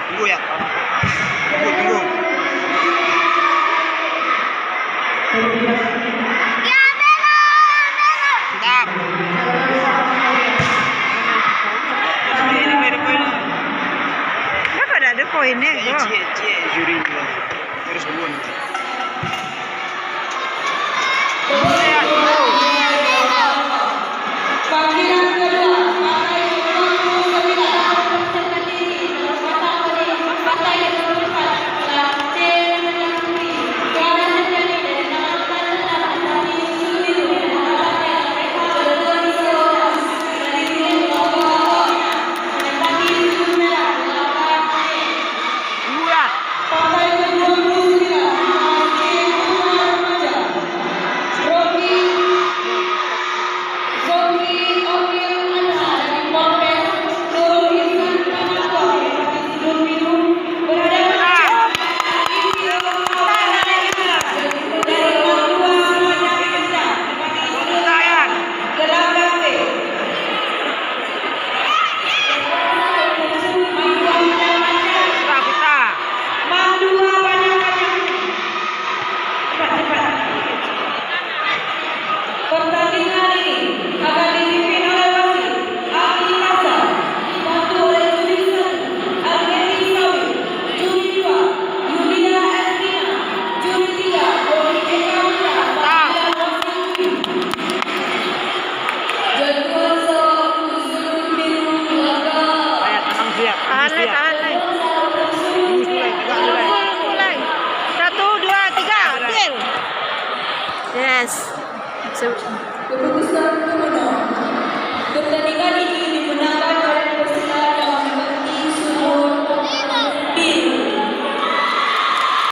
Tunggu ya. Tunggu. Stop. Kenapa ada poinnya? Cie, juri terus buon. Panggilan kedua, Partai 29 peserta diri Partai Demokrat telah C menyetujui Clara Sejani dari nama Senat Bupati Sudiru dan alasannya mereka bersolidaritas dari tim kelompoknya menempati sudut merah belakang C. Partai ke-29 Partai Putra Remaja Rocky Zoki Okil Anha dari Polres Nurul Ihsan Manado Bupati Sidul Biru berhadapan dari Madua Remaja Kencang Bupati Sidul Gelabrak B. Madua Padang cepat. Pertandingan ini akan dipimpin oleh wasit Aki Kasar, dibantu oleh juri 1 Algeti Sawi, juri 2 Yudina Estina, juri 3 Doni Eka Putra, dan wasit juri. Jadwal show Sidul Biru Warga. Tahan. Mulai. 1, 2, 3, deal. Yes. Keputusan pemenang pertandingan ini